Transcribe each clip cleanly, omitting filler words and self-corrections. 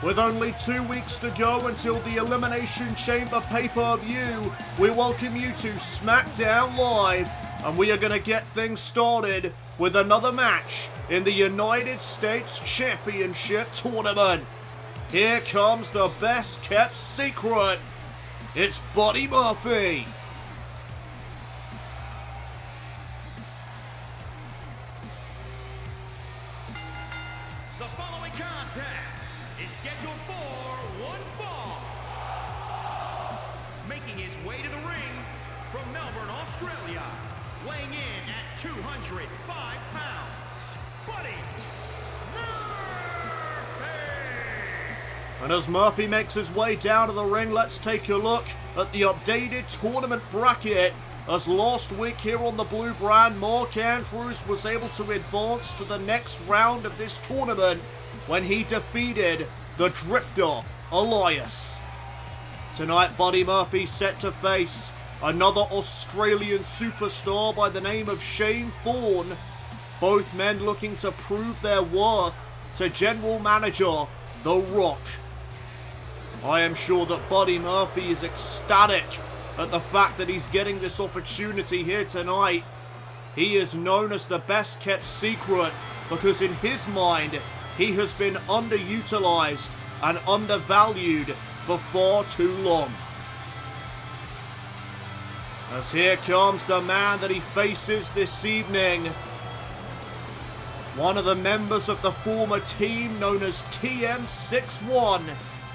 With only 2 weeks to go until the Elimination Chamber pay-per-view, we welcome you to SmackDown Live, and we are going to get things started with another match in the United States Championship Tournament. Here comes the best kept secret. It's Buddy Murphy. The following contest is scheduled for one fall. Making his way to the ring from Melbourne, Australia, weighing in at 205 pounds, Buddy Murphy! And as Murphy makes his way down to the ring, let's take a look at the updated tournament bracket. As last week here on the Blue Brand, Mark Andrews was able to advance to the next round of this tournament when he defeated the Drifter, Elias. Tonight, Buddy Murphy set to face another Australian superstar by the name of Shane Thorne. Both men looking to prove their worth to General Manager The Rock. I am sure that Buddy Murphy is ecstatic at the fact that he's getting this opportunity here tonight. He is known as the best kept secret because in his mind, he has been underutilized and undervalued for far too long. As here comes the man that he faces this evening. One of the members of the former team known as TM61.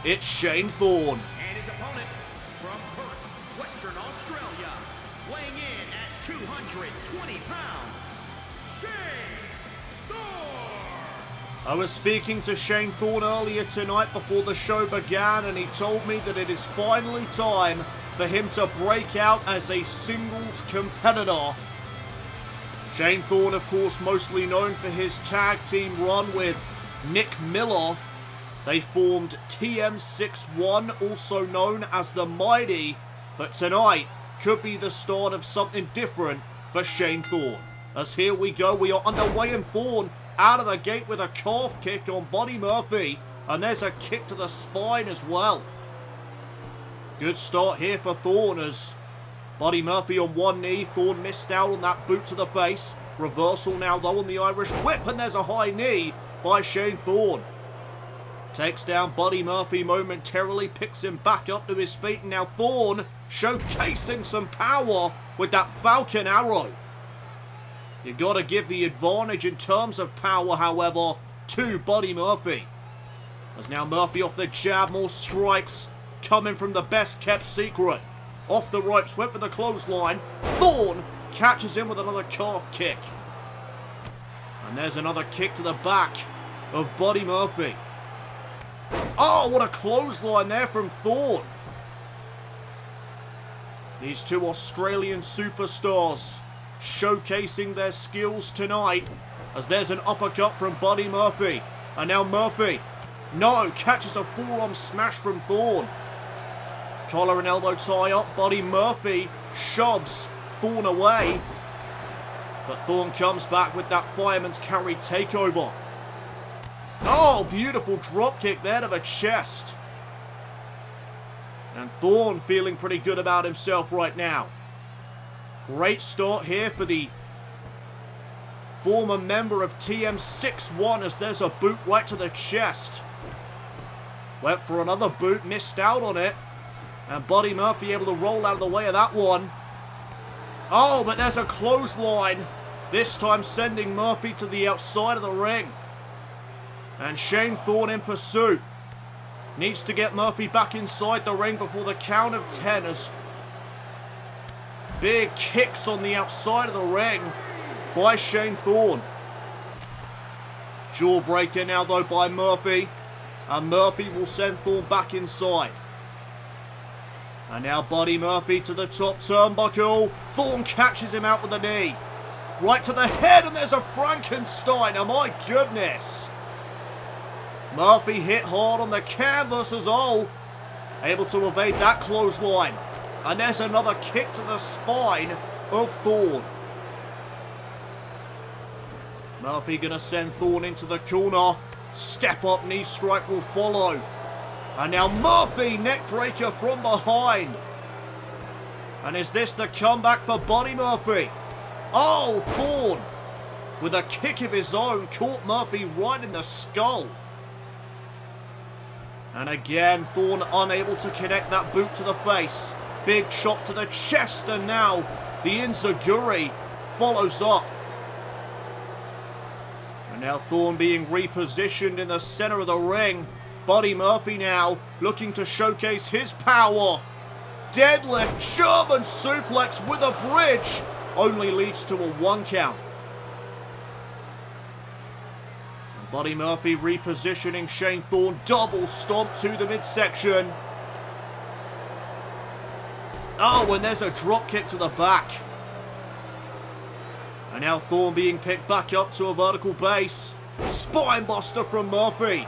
It's Shane Thorne. And his opponent from Perth, Western Australia, weighing in at 220 pounds, Shane Thorne. I was speaking to Shane Thorne earlier tonight before the show began, and he told me that it is finally time for him to break out as a singles competitor. Shane Thorne, of course, mostly known for his tag team run with Nick Miller. They formed TM61, also known as the Mighty, but tonight could be the start of something different for Shane Thorne. As here we go, we are underway, and Thorne out of the gate with a calf kick on Buddy Murphy, and there's a kick to the spine as well. Good start here for Thorne as Buddy Murphy on one knee. Thorne missed out on that boot to the face. Reversal now though on the Irish whip, and there's a high knee by Shane Thorne. Takes down Buddy Murphy momentarily, picks him back up to his feet, and now Thorne showcasing some power with that Falcon Arrow. You gotta give the advantage in terms of power, however, to Buddy Murphy. As now Murphy off the jab, more strikes coming from the best kept secret. Off the ropes, went for the clothesline. Thorne catches him with another calf kick. And there's another kick to the back of Buddy Murphy. Oh, what a clothesline there from Thorne. These two Australian superstars showcasing their skills tonight, as there's an uppercut from Buddy Murphy. And now Murphy, no, catches a forearm smash from Thorne. Collar and elbow tie up. Buddy Murphy shoves Thorne away. But Thorne comes back with that fireman's carry takeover. Oh, beautiful drop kick there to the chest. And Thorne feeling pretty good about himself right now. Great start here for the former member of TM61 as there's a boot right to the chest. Went for another boot, missed out on it. And Buddy Murphy able to roll out of the way of that one. Oh, but there's a clothesline. This time sending Murphy to the outside of the ring. And Shane Thorne in pursuit. Needs to get Murphy back inside the ring before the count of 10 as big kicks on the outside of the ring by Shane Thorne. Jawbreaker now though by Murphy. And Murphy will send Thorne back inside. And now Buddy Murphy to the top turnbuckle. Thorne catches him out with a knee. Right to the head, and there's a Frankenstein. Oh my goodness. Murphy hit hard on the canvas as all. Able to evade that clothesline. And there's another kick to the spine of Thorne. Murphy gonna send Thorne into the corner. Step up knee strike will follow. And now Murphy, neck breaker from behind. And is this the comeback for Buddy Murphy? Oh, Thorne, with a kick of his own, caught Murphy right in the skull. And again, Thorne unable to connect that boot to the face. Big chop to the chest, and now the enziguri follows up. And now Thorne being repositioned in the center of the ring. Buddy Murphy now looking to showcase his power. Deadlift, German suplex with a bridge. Only leads to a 1 count. And Buddy Murphy repositioning Shane Thorne. Double stomp to the midsection. Oh, and there's a drop kick to the back. And now Thorne being picked back up to a vertical base. Spine buster from Murphy.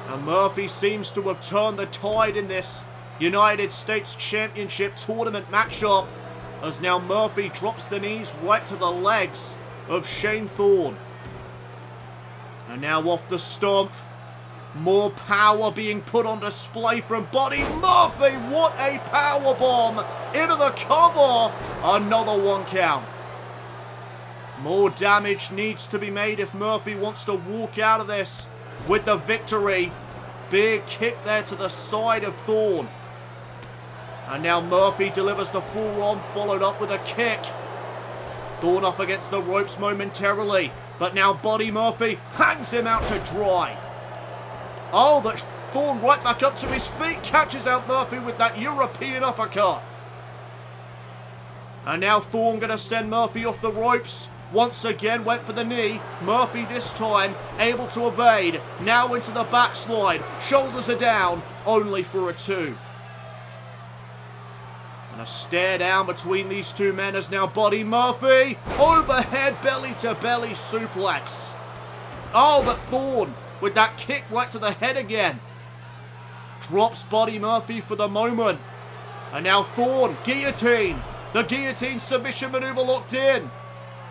And Murphy seems to have turned the tide in this United States Championship Tournament matchup, as now Murphy drops the knees right to the legs of Shane Thorne. And now off the stomp. More power being put on display from Buddy Murphy. What a power bomb into the cover. Another 1 count. More damage needs to be made if Murphy wants to walk out of this with the victory. Big kick there to the side of Thorne. And now Murphy delivers the forearm, followed up with a kick. Thorne up against the ropes momentarily, but now Buddy Murphy hangs him out to dry. Oh, but Thorne right back up to his feet, catches out Murphy with that European uppercut. And now Thorne going to send Murphy off the ropes. Once again went for the knee. Murphy this time able to evade. Now into the backslide. Shoulders are down, only for a 2. And a stare down between these two men as now Buddy Murphy. Overhead belly to belly suplex. Oh, but Thorne with that kick right to the head again. Drops Buddy Murphy for the moment. And now Thorne, guillotine. The guillotine submission maneuver locked in.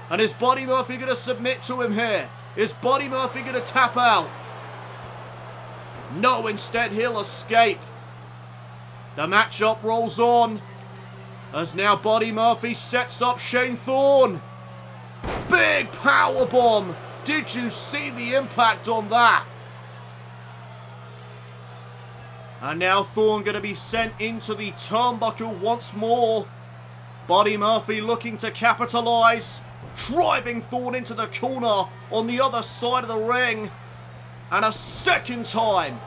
And is Buddy Murphy going to submit to him here? Is Buddy Murphy going to tap out? No, instead he'll escape. The matchup rolls on. As now Buddy Murphy sets up Shane Thorne. Big power bomb. Did you see the impact on that? And now Thorne going to be sent into the turnbuckle once more. Buddy Murphy looking to capitalize. Driving Thorne into the corner on the other side of the ring. And a second time.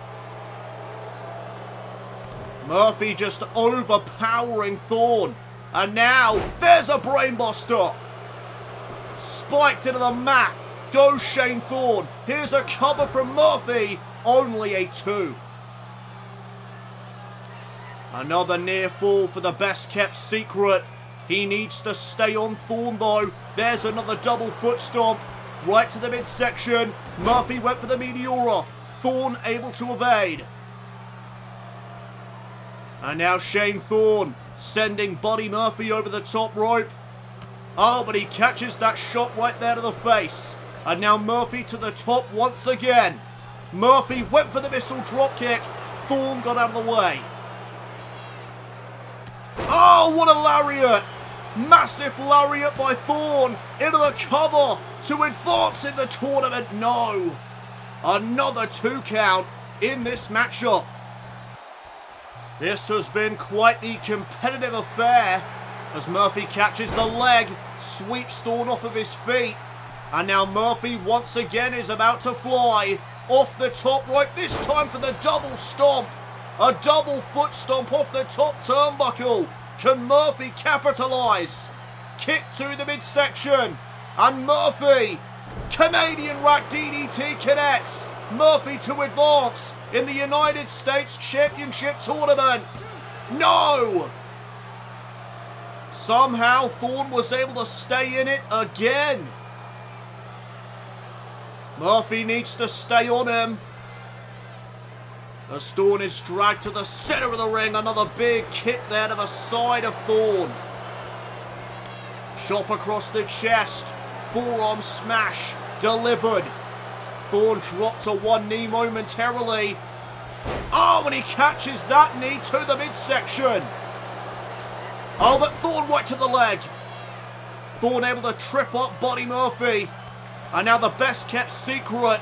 Murphy just overpowering Thorne. And now there's a brainbuster. Spiked into the mat. Goes Shane Thorne. Here's a cover from Murphy. Only a 2. Another near fall for the best kept secret. He needs to stay on Thorne though. There's another double foot stomp. Right to the midsection. Murphy went for the Meteora. Thorne able to evade. And now Shane Thorne sending Buddy Murphy over the top rope. Oh, but he catches that shot right there to the face. And now Murphy to the top once again. Murphy went for the missile dropkick. Thorne got out of the way. Oh, what a lariat. Massive lariat by Thorne into the cover to advance in the tournament. No. Another 2 count in this matchup. This has been quite the competitive affair as Murphy catches the leg, sweeps Thorne off of his feet, and now Murphy once again is about to fly off the top rope, this time for the double stomp. A double foot stomp off the top turnbuckle. Can Murphy capitalize? Kick to the midsection, and Murphy, Canadian Rack DDT connects. Murphy to advance in the United States Championship Tournament. No! Somehow Thorne was able to stay in it again. Murphy needs to stay on him. As Thorne is dragged to the center of the ring. Another big kick there to the side of Thorne. Chop across the chest. Forearm smash delivered. Thorne dropped to one knee momentarily. Oh, and he catches that knee to the midsection. Oh, but Thorne right to the leg. Thorne able to trip up Buddy Murphy. And now the best kept secret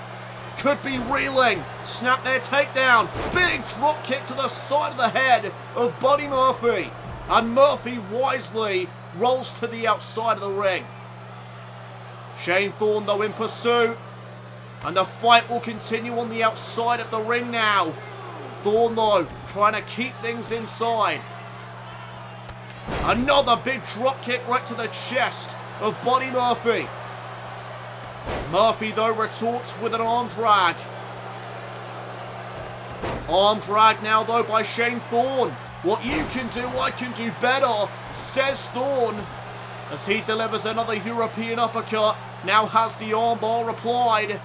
could be reeling. Snap their takedown. Big drop kick to the side of the head of Buddy Murphy. And Murphy wisely rolls to the outside of the ring. Shane Thorne though in pursuit. And the fight will continue on the outside of the ring now. Thorne though trying to keep things inside. Another big drop kick right to the chest of Buddy Murphy. Murphy though retorts with an arm drag. Arm drag now though by Shane Thorne. What you can do, I can do better, says Thorne. As he delivers another European uppercut. Now has the armbar applied.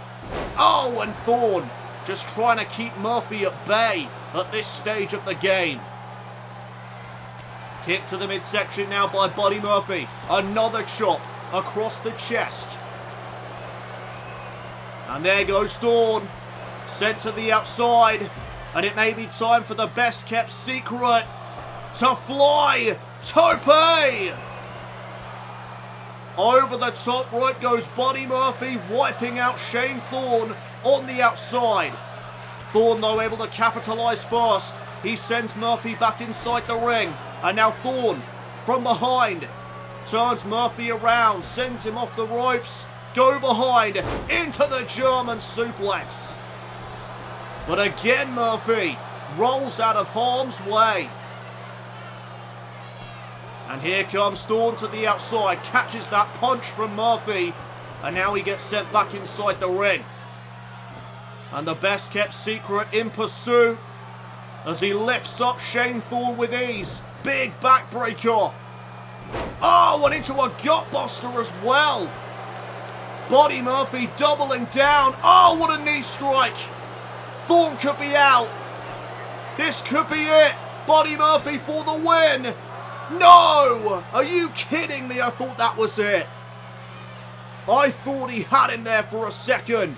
Oh, and Thorne just trying to keep Murphy at bay at this stage of the game. Kick to the midsection now by Buddy Murphy. Another chop across the chest. And there goes Thorne. Sent to the outside. And it may be time for the best kept secret to fly. Tope! Over the top rope goes Buddy Murphy, wiping out Shane Thorne on the outside. Thorne though able to capitalise first. He sends Murphy back inside the ring. And now Thorne from behind turns Murphy around, sends him off the ropes. Go behind into the German suplex. But again Murphy rolls out of harm's way. And here comes Thorne to the outside, catches that punch from Murphy, and now he gets sent back inside the ring. And the best kept secret in pursuit as he lifts up Shane Thorne with ease. Big backbreaker. Oh, and into a gutbuster as well. Buddy Murphy doubling down. Oh, what a knee strike. Thorne could be out. This could be it. Buddy Murphy for the win. No! Are you kidding me? I thought that was it. I thought he had him there for a second.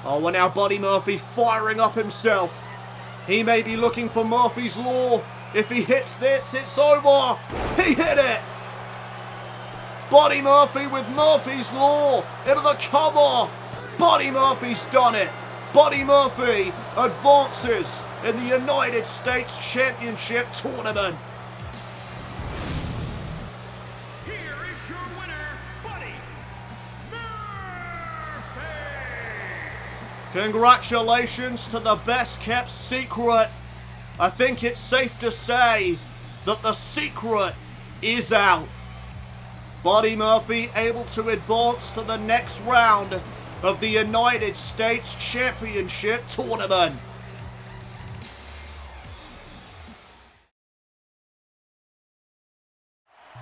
Oh, and now Buddy Murphy firing up himself. He may be looking for Murphy's Law. If he hits this, it's over. He hit it. Buddy Murphy with Murphy's Law into the cover. Buddy Murphy's done it. Buddy Murphy advances in the United States Championship Tournament. Congratulations to the best kept secret. I think it's safe to say that the secret is out. Buddy Murphy able to advance to the next round of the United States Championship Tournament.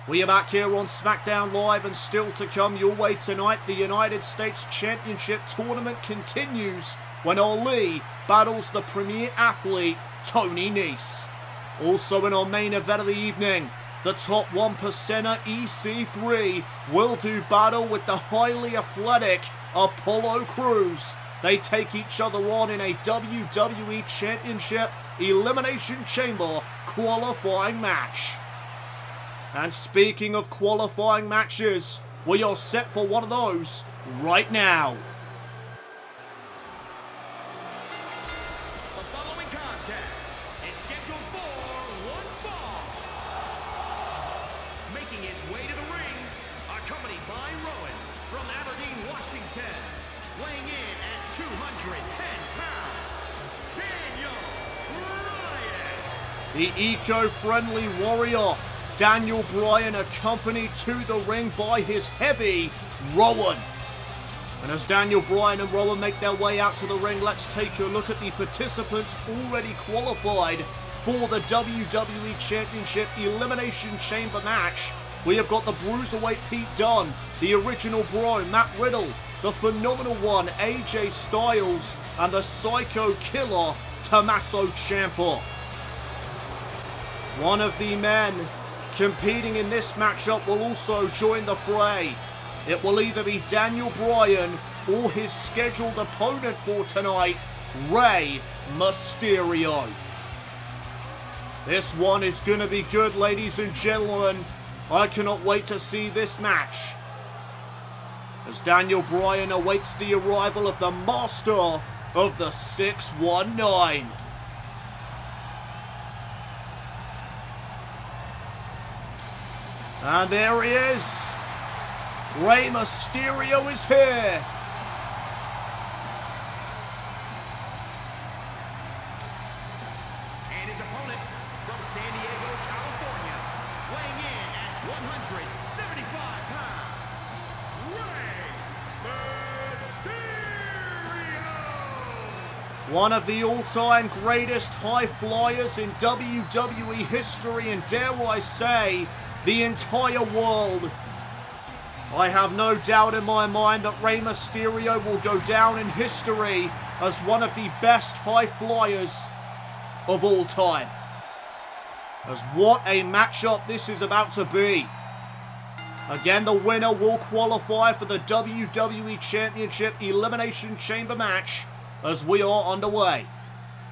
We are back here on SmackDown Live, and still to come your way tonight, the United States Championship Tournament continues when Ali battles the premier athlete, Tony Nese. Also in our main event of the evening, the top 1%er EC3 will do battle with the highly athletic Apollo Crews. They take each other on in a WWE Championship Elimination Chamber qualifying match. And speaking of qualifying matches, we are set for one of those right now. The following contest is scheduled for one fall. Making his way to the ring, accompanied by Rowan from Aberdeen, Washington, weighing in at 210 pounds, Daniel Bryan. The eco-friendly warrior, Daniel Bryan, accompanied to the ring by his heavy Rowan. And as Daniel Bryan and Rowan make their way out to the ring, let's take a look at the participants already qualified for the WWE Championship Elimination Chamber match. We have got the Bruiserweight Pete Dunne, the original Bro, Matt Riddle, the Phenomenal One, AJ Styles, and the Psycho Killer, Tommaso Ciampa. One of the men competing in this matchup will also join the fray. It will either be Daniel Bryan or his scheduled opponent for tonight, Rey Mysterio. This one is going to be good, ladies and gentlemen. I cannot wait to see this match, as Daniel Bryan awaits the arrival of the master of the 619. And there he is. Rey Mysterio is here. And his opponent from San Diego, California, weighing in at 175 pounds, Rey Mysterio! One of the all-time greatest high flyers in WWE history, and dare I say, the entire world. I have no doubt in my mind that Rey Mysterio will go down in history as one of the best high flyers of all time. As what a matchup this is about to be. Again, the winner will qualify for the WWE Championship Elimination Chamber match as we are underway.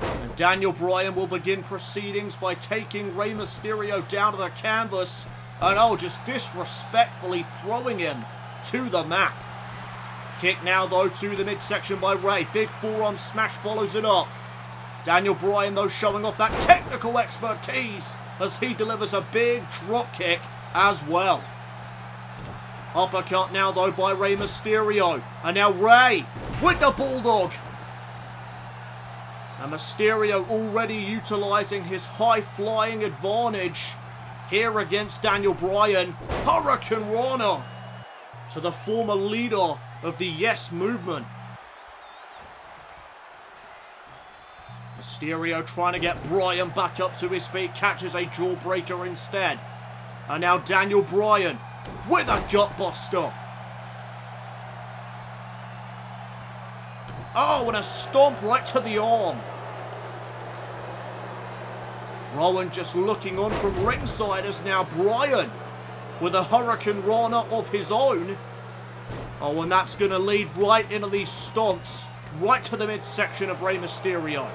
And Daniel Bryan will begin proceedings by taking Rey Mysterio down to the canvas and just disrespectfully throwing him to the map. Kick now though to the midsection by Rey. Big forearm smash follows it up. Daniel Bryan though showing off that technical expertise as he delivers a big drop kick as well. Uppercut now though by Rey Mysterio. And now Rey with the Bulldog. And Mysterio already utilizing his high-flying advantage here against Daniel Bryan. Hurricane Rana to the former leader of the Yes Movement. Mysterio trying to get Bryan back up to his feet, catches a jawbreaker instead. And now Daniel Bryan with a gutbuster. Oh, and a stomp right to the arm. Rowan just looking on from ringside as now Bryan with a Hurricane Rana of his own. Oh, and that's going to lead right into these stomps, right to the midsection of Rey Mysterio.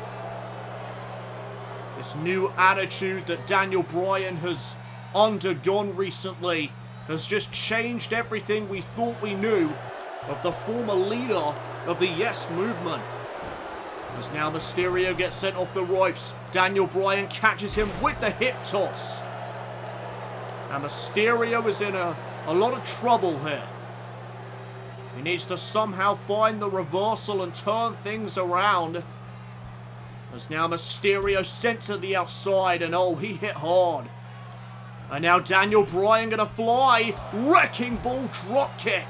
This new attitude that Daniel Bryan has undergone recently has just changed everything we thought we knew of the former leader of the Yes Movement. As now Mysterio gets sent off the ropes, Daniel Bryan catches him with the hip toss. And Mysterio is in a lot of trouble here. He needs to somehow find the reversal and turn things around. As now Mysterio sent to the outside, and he hit hard. And now Daniel Bryan gonna fly, wrecking ball drop kick.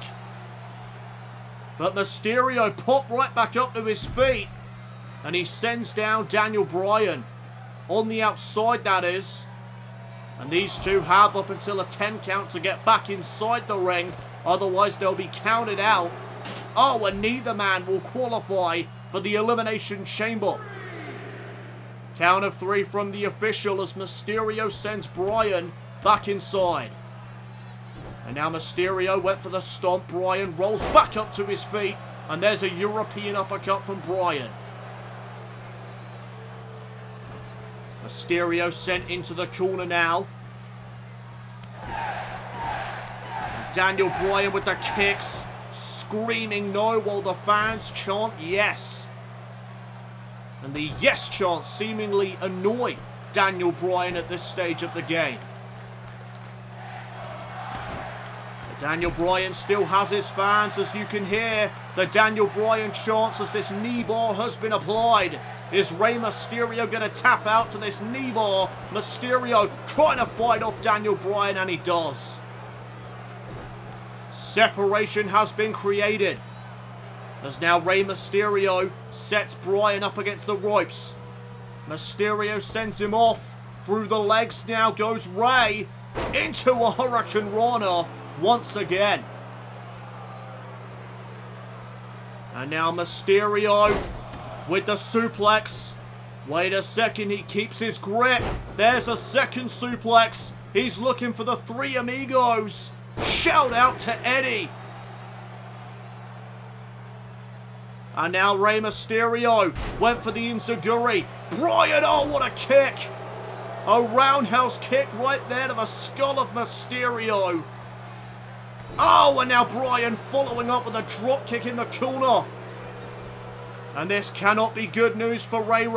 But Mysterio popped right back up to his feet. And he sends down Daniel Bryan. On the outside, that is. And these two have up until a 10 count to get back inside the ring. Otherwise, they'll be counted out. Oh, and neither man will qualify for the Elimination Chamber. Count of 3 from the official as Mysterio sends Bryan back inside. And now Mysterio went for the stomp. Bryan rolls back up to his feet. And there's a European uppercut from Bryan. Mysterio sent into the corner now. Daniel Bryan with the kicks, screaming no while the fans chant yes. And the yes chant seemingly annoy Daniel Bryan at this stage of the game. But Daniel Bryan still has his fans, as you can hear the Daniel Bryan chants as this knee bar has been applied. Is Rey Mysterio going to tap out to this knee bar? Mysterio trying to fight off Daniel Bryan, and he does. Separation has been created. As now Rey Mysterio sets Bryan up against the ropes. Mysterio sends him off. Through the legs now goes Rey into a Hurricane Rana once again. And now Mysterio with the suplex. Wait a second, he keeps his grip. There's a second suplex. He's looking for the Three Amigos. Shout out to Eddie. And now Rey Mysterio went for the enziguri. Bryan, oh, what a kick. A roundhouse kick right there to the skull of Mysterio. Oh, and now Bryan following up with a drop kick in the corner. And this cannot be good news for Rey.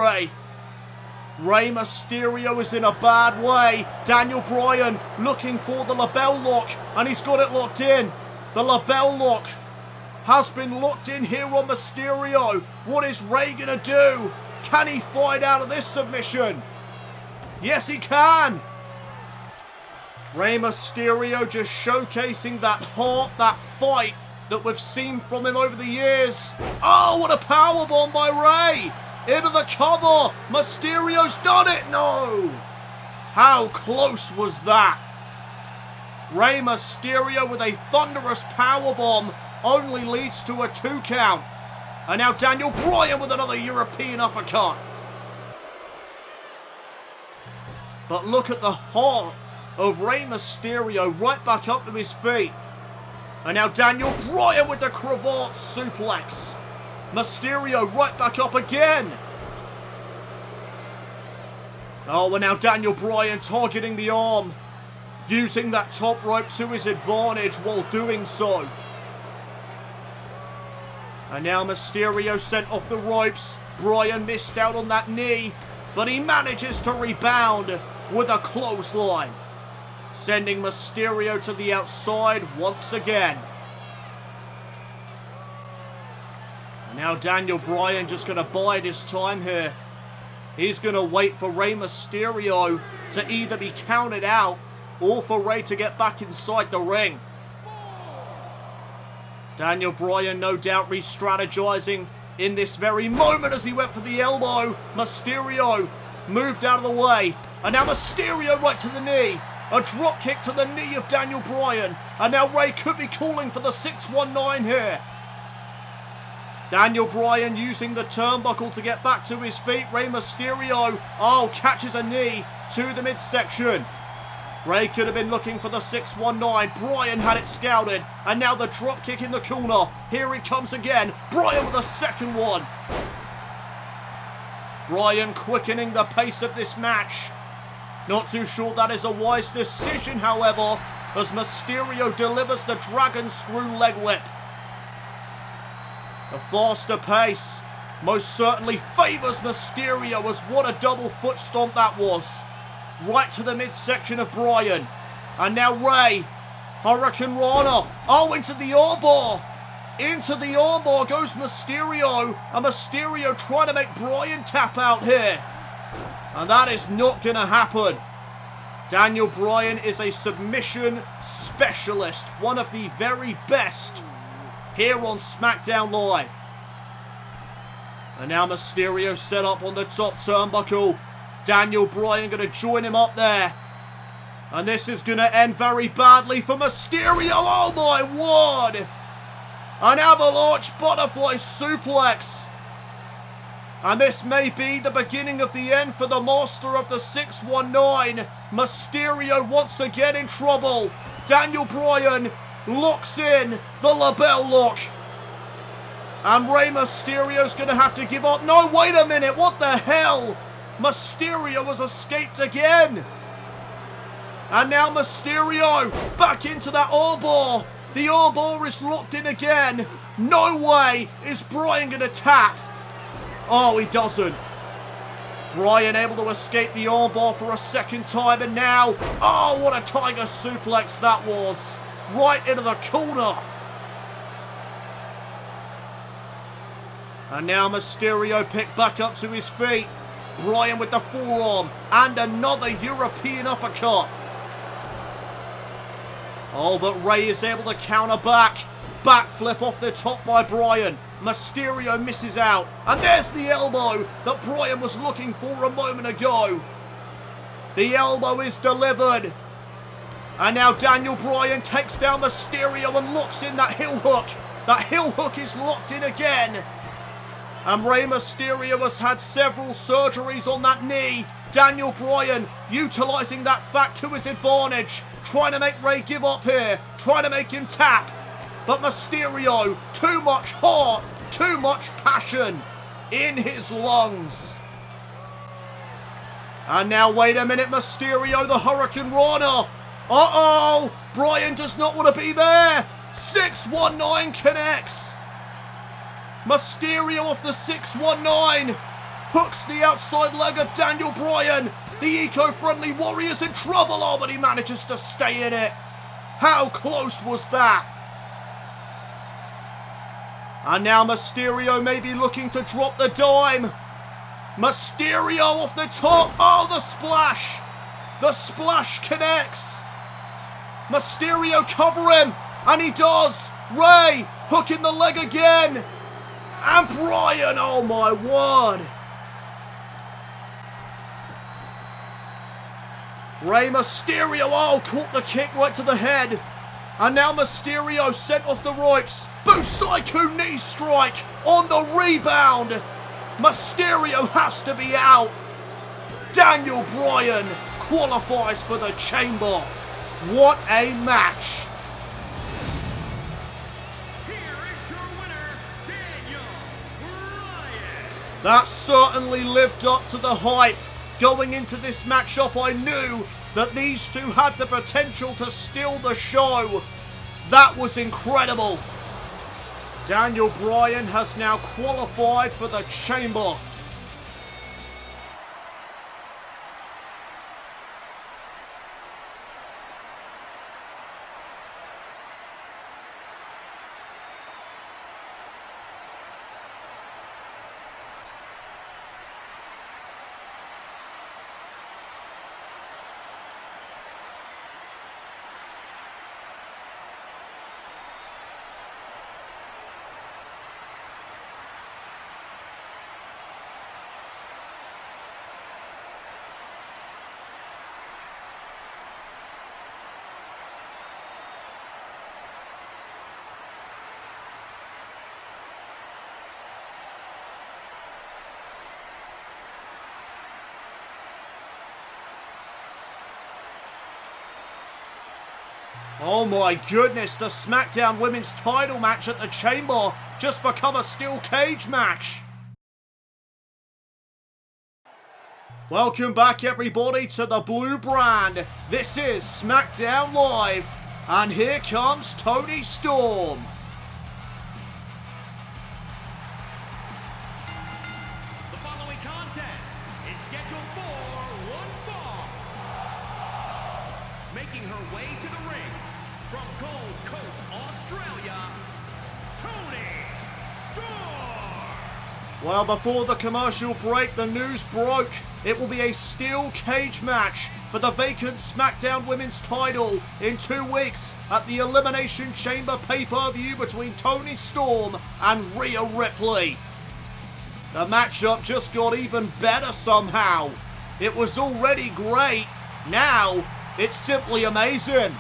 Rey Mysterio is in a bad way. Daniel Bryan looking for the label lock, and he's got it locked in. The label lock has been locked in here on Mysterio. What is Rey gonna do? Can he fight out of this submission? Yes, he can. Rey Mysterio just showcasing that heart, that fight that we've seen from him over the years. Oh, what a powerbomb by Rey. Into the cover. Mysterio's done it. No. How close was that? Rey Mysterio with a thunderous powerbomb only leads to a 2 count. And now Daniel Bryan with another European uppercut. But look at the heart of Rey Mysterio right back up to his feet. And now Daniel Bryan with the cravat suplex. Mysterio right back up again. Oh, and now Daniel Bryan targeting the arm. Using that top rope to his advantage while doing so. And now Mysterio sent off the ropes. Bryan missed out on that knee, but he manages to rebound with a clothesline, sending Mysterio to the outside once again. And now Daniel Bryan just going to bide his time here. He's going to wait for Rey Mysterio to either be counted out or for Rey to get back inside the ring. Daniel Bryan no doubt re-strategizing in this very moment as he went for the elbow. Mysterio moved out of the way. And now Mysterio right to the knee. A drop kick to the knee of Daniel Bryan. And now Rey could be calling for the 619 here. Daniel Bryan using the turnbuckle to get back to his feet. Rey Mysterio, oh, catches a knee to the midsection. Rey could have been looking for the 619. Bryan had it scouted. And now the drop kick in the corner. Here it comes again. Bryan with a second one. Bryan quickening the pace of this match. Not too sure that is a wise decision, however, as Mysterio delivers the Dragon Screw leg whip. The faster pace most certainly favours Mysterio, as what a double foot stomp that was. Right to the midsection of Bryan. And now Rey. Hurricane Rana. Oh, into the armbar. Into the armbar goes Mysterio. And Mysterio trying to make Bryan tap out here. And that is not going to happen. Daniel Bryan is a submission specialist. One of the very best here on SmackDown Live. And now Mysterio set up on the top turnbuckle. Daniel Bryan going to join him up there. And this is going to end very badly for Mysterio. Oh my word. An avalanche butterfly suplex. And this may be the beginning of the end for the master of the 619. Mysterio once again in trouble. Daniel Bryan locks in the label lock. And Rey Mysterio's going to have to give up. No, wait a minute. What the hell? Mysterio has escaped again. And now Mysterio back into that armbar. The armbar is locked in again. No way is Bryan going to tap. Oh, he doesn't. Bryan able to escape the armbar for a second time. And now, oh, what a tiger suplex that was. Right into the corner. And now Mysterio picked back up to his feet. Bryan with the forearm and another European uppercut. Oh, but Rey is able to counter back. Backflip off the top by Bryan. Mysterio misses out. And there's the elbow that Bryan was looking for a moment ago. The elbow is delivered. And now Daniel Bryan takes down Mysterio and locks in that heel hook. That heel hook is locked in again. And Rey Mysterio has had several surgeries on that knee. Daniel Bryan utilising that fact to his advantage. Trying to make Rey give up here. Trying to make him tap. But Mysterio, too much heart, Too much passion in his lungs. And now, wait a minute, Mysterio, the Hurricane Rana. Uh-oh! Bryan does not want to be there. 619 connects. Mysterio off the 619. Hooks the outside leg of Daniel Bryan. The eco-friendly Warrior's in trouble. Oh, but he manages to stay in it. How close was that? And now Mysterio may be looking to drop the dime. Mysterio off the top. Oh, the splash. The splash connects. Mysterio cover him. And he does. Rey hooking the leg again. And Bryan, oh my word. Rey Mysterio, oh, caught the kick right to the head. And now Mysterio sent off the ropes. Busaiku knee strike on the rebound. Mysterio has to be out. Daniel Bryan qualifies for the Chamber. What a match. Here is your winner, Daniel Bryan. That certainly lived up to the hype. Going into this matchup, I knew that these two had the potential to steal the show. That was incredible. Daniel Bryan has now qualified for the Chamber. Oh my goodness, the SmackDown Women's title match at the Chamber just become a steel cage match. Welcome back everybody to the Blue Brand. This is SmackDown Live. And here comes Toni Storm. The following contest is scheduled for one fall. Making her way to the ring from Gold Coast, Australia, Toni Storm. Well, before the commercial break, the news broke. It will be a steel cage match for the vacant SmackDown Women's title in 2 weeks at the Elimination Chamber pay-per-view between Toni Storm and Rhea Ripley. The matchup just got even better somehow. It was already great. Now, it's simply amazing.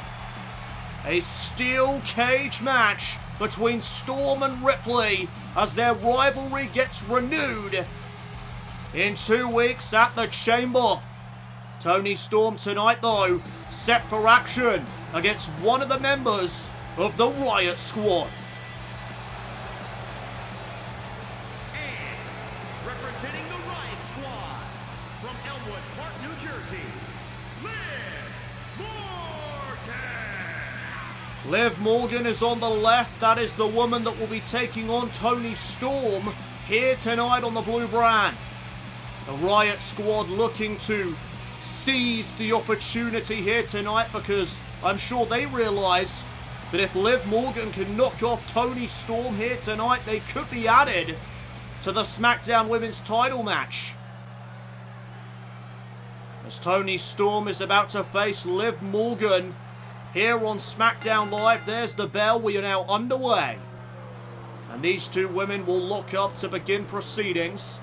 A steel cage match between Storm and Ripley as their rivalry gets renewed in 2 weeks at the Chamber. Toni Storm tonight, though, set for action against one of the members of the Riot Squad. And representing the Riot Squad from Elmwood Park, New Jersey, Liv Morgan. Liv Morgan is on the left. That is the woman that will be taking on Toni Storm here tonight on the Blue Brand. The Riot Squad looking to seize the opportunity here tonight because I'm sure they realise that if Liv Morgan can knock off Toni Storm here tonight, they could be added to the SmackDown Women's title match. As Toni Storm is about to face Liv Morgan here on SmackDown Live, there's the bell. We are now underway. And these two women will lock up to begin proceedings.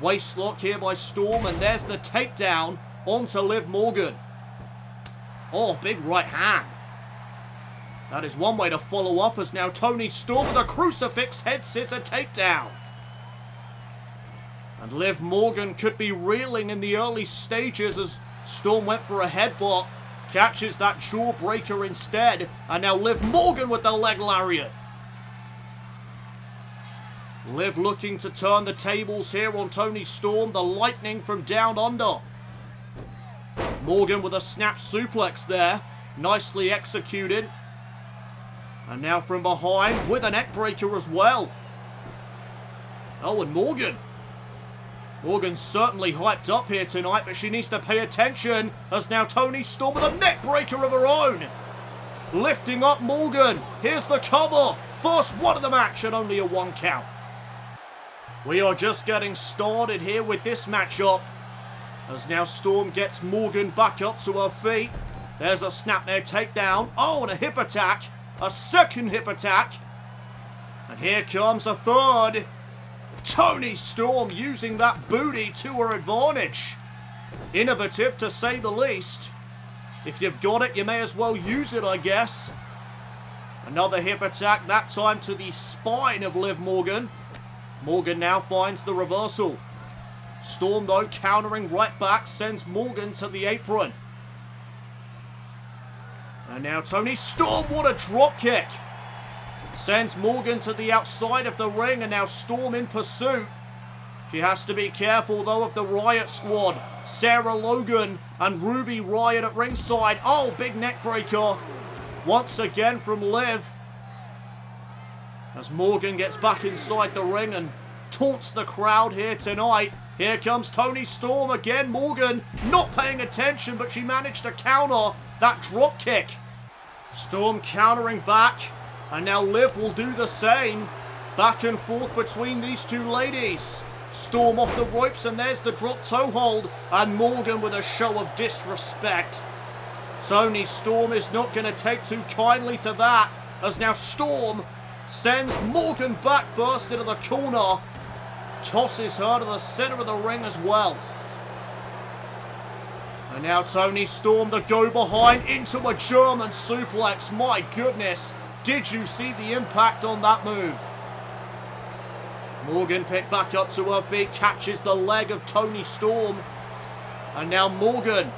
Waistlock here by Storm, and there's the takedown onto Liv Morgan. Oh, big right hand. That is one way to follow up, as now Toni Storm with a crucifix head scissor takedown. And Liv Morgan could be reeling in the early stages as Storm went for a headbutt. Catches that jawbreaker instead. And now Liv Morgan with the leg lariat. Liv looking to turn the tables here on Toni Storm, the lightning from down under. Morgan with a snap suplex there. Nicely executed. And now from behind with a neck breaker as well. Oh, and Morgan. Morgan's certainly hyped up here tonight, but she needs to pay attention as now Toni Storm with a neck breaker of her own. Lifting up Morgan. Here's the cover. First one of the match and only a 1 count. We are just getting started here with this matchup. As now Storm gets Morgan back up to her feet. There's a snap there, takedown. Oh, and a hip attack. A second hip attack. And here comes a third. Toni Storm using that booty to her advantage. Innovative to say the least. If you've got it, you may as well use it, I guess. Another hip attack, that time to the spine of Liv Morgan. Morgan now finds the reversal. Storm, though, countering right back, sends Morgan to the apron. And now Toni Storm, what a drop kick. Sends Morgan to the outside of the ring, and now Storm in pursuit. She has to be careful, though, of the Riot Squad. Sarah Logan and Ruby Riot at ringside. Oh, big neck breaker. Once again from Liv. As Morgan gets back inside the ring and taunts the crowd here tonight. Here comes Toni Storm again. Morgan not paying attention, but she managed to counter that drop kick. Storm countering back. And now Liv will do the same. Back and forth between these two ladies. Storm off the ropes, and there's the drop toe hold. And Morgan with a show of disrespect. Toni Storm is not going to take too kindly to that. As now Storm sends Morgan back first into the corner. Tosses her to the center of the ring as well. And now Toni Storm, the go behind into a German suplex. My goodness. Did you see the impact on that move? Morgan picked back up to her feet, catches the leg of Toni Storm. And now Morgan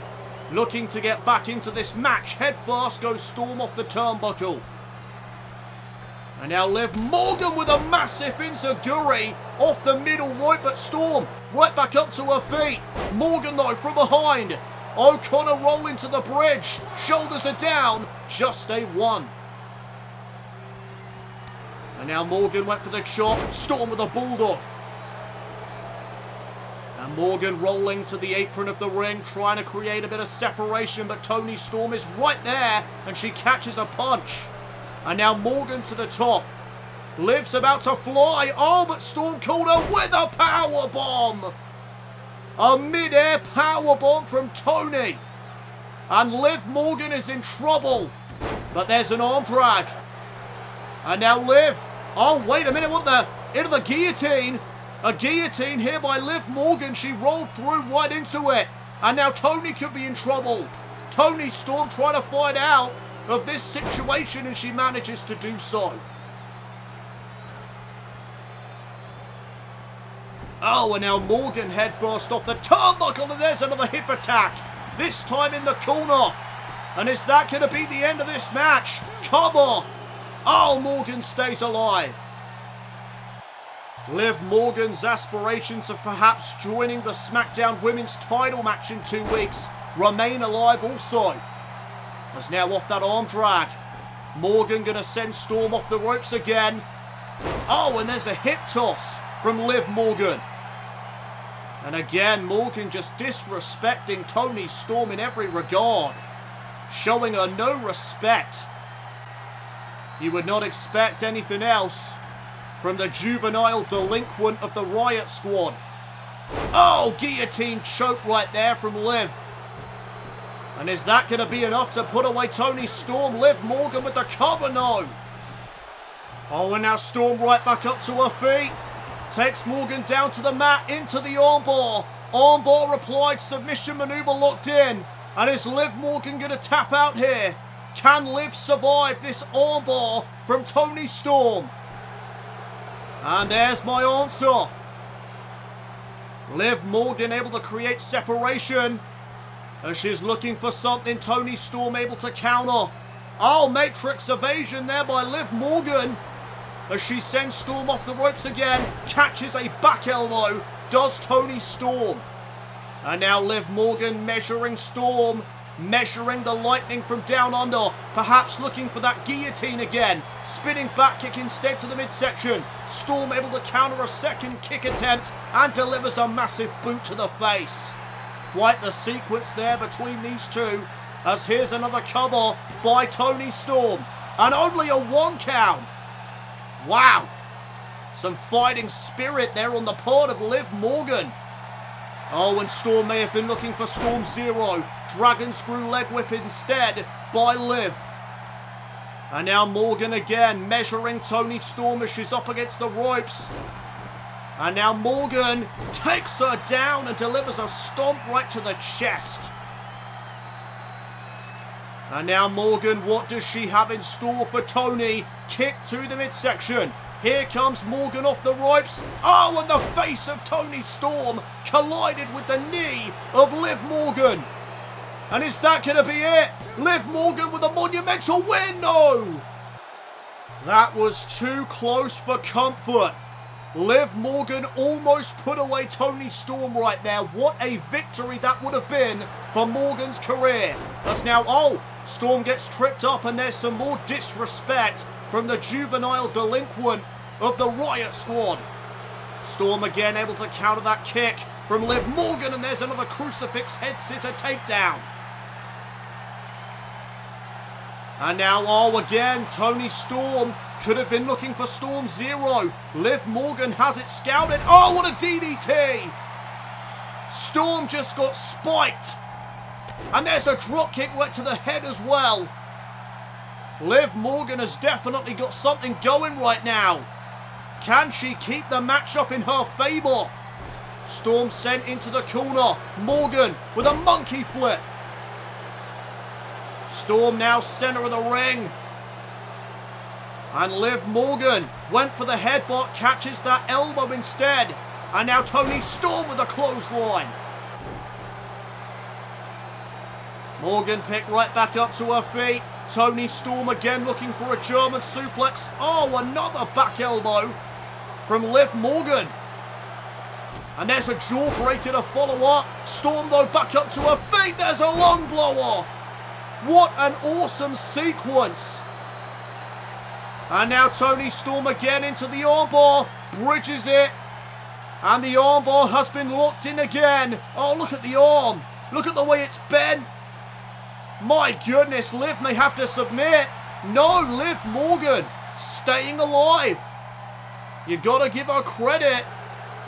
looking to get back into this match. Head first goes Storm off the turnbuckle. And now Liv Morgan with a massive enziguri off the middle rope, but Storm right back up to her feet. Morgan though from behind. O'Connor rolling to the bridge. Shoulders are down. Just a 1. And now Morgan went for the chop. Storm with a bulldog. And Morgan rolling to the apron of the ring, trying to create a bit of separation, but Toni Storm is right there, and she catches a punch. And now Morgan to the top. Liv's about to fly. Oh, but Storm called her with a power bomb. A mid-air power bomb from Toni. And Liv Morgan is in trouble. But there's an arm drag. And now Liv. Oh, wait a minute. What the? Into the guillotine. A guillotine here by Liv Morgan. She rolled through right into it. And now Toni could be in trouble. Toni Storm trying to find out of this situation, and she manages to do so. Oh, and now Morgan head first off the turnbuckle, and there's another hip attack. This time in the corner. And is that going to be the end of this match? Cover. Oh, Morgan stays alive. Liv Morgan's aspirations of perhaps joining the SmackDown Women's title match in 2 weeks remain alive also. As now off that arm drag. Morgan going to send Storm off the ropes again. Oh, and there's a hip toss from Liv Morgan. And again, Morgan just disrespecting Toni Storm in every regard. Showing her no respect. You would not expect anything else from the juvenile delinquent of the Riot Squad. Oh, guillotine choke right there from Liv. And is that going to be enough to put away Toni Storm? Liv Morgan with the cover, no. Oh, and now Storm right back up to her feet. Takes Morgan down to the mat, into the armbar. Armbar applied, submission maneuver locked in. And is Liv Morgan going to tap out here? Can Liv survive this armbar from Toni Storm? And there's my answer. Liv Morgan able to create separation. As she's looking for something, Toni Storm able to counter. Oh, Matrix evasion there by Liv Morgan. as she sends Storm off the ropes again, catches a back elbow, does Toni Storm. And now Liv Morgan measuring Storm, measuring the lightning from down under, perhaps looking for that guillotine again. Spinning back kick instead to the midsection. Storm able to counter a second kick attempt and delivers a massive boot to the face. Quite the sequence there between these two, as here's another cover by Toni Storm. And only a 1 count. Wow. Some fighting spirit there on the part of Liv Morgan. Oh, and Storm may have been looking for Storm Zero. Dragon Screw leg whip instead by Liv. And now Morgan again measuring Toni Storm as she's up against the ropes. And now Morgan takes her down and delivers a stomp right to the chest. And now Morgan, what does she have in store for Toni? Kick to the midsection. Here comes Morgan off the ropes. Oh, and the face of Toni Storm collided with the knee of Liv Morgan. And is that going to be it? Liv Morgan with a monumental win? No! That was too close for comfort. Liv Morgan almost put away Toni Storm right there. What a victory that would have been for Morgan's career. As now, oh, Storm gets tripped up and there's some more disrespect from the juvenile delinquent of the Riot Squad. Storm again able to counter that kick from Liv Morgan, and there's another crucifix head scissor takedown. And now, oh, again, Toni Storm could have been looking for Storm Zero. Liv Morgan has it scouted. Oh, what a DDT! Storm just got spiked. And there's a drop kick right to the head as well. Liv Morgan has definitely got something going right now. Can she keep the match up in her favour? Storm sent into the corner. Morgan with a monkey flip. Storm now centre of the ring. And Liv Morgan went for the headbutt, catches that elbow instead. And now Toni Storm with a clothesline. Morgan picked right back up to her feet. Toni Storm again looking for a German suplex. Oh, another back elbow from Liv Morgan. And there's a jawbreaker to follow up. Storm though back up to her feet. There's a long blower. What an awesome sequence. And now Toni Storm again into the armbar. Bridges it. And the armbar has been locked in again. Oh, look at the arm. Look at the way it's bent. My goodness, Liv may have to submit. No, Liv Morgan staying alive. You gotta give her credit.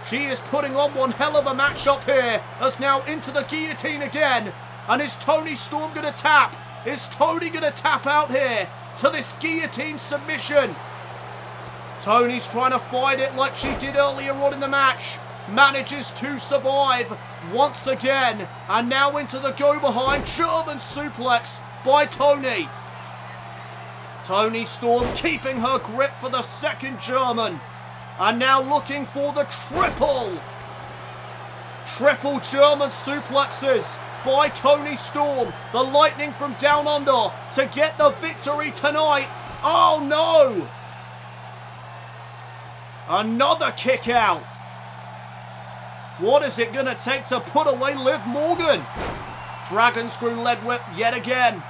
She is putting on one hell of a match up here. As now into the guillotine again. And is Toni Storm gonna tap? Is Toni gonna tap out here to this guillotine submission? Toni's trying to fight it like she did earlier on in the match. Manages to survive once again. And now into the go behind German suplex by Toni. Toni Storm keeping her grip for the second German. And now looking for the triple German suplexes by Toni Storm. The lightning from down under to get the victory tonight. Oh no! Another kick out. What is it going to take to put away Liv Morgan? Dragon Screw leg whip yet again.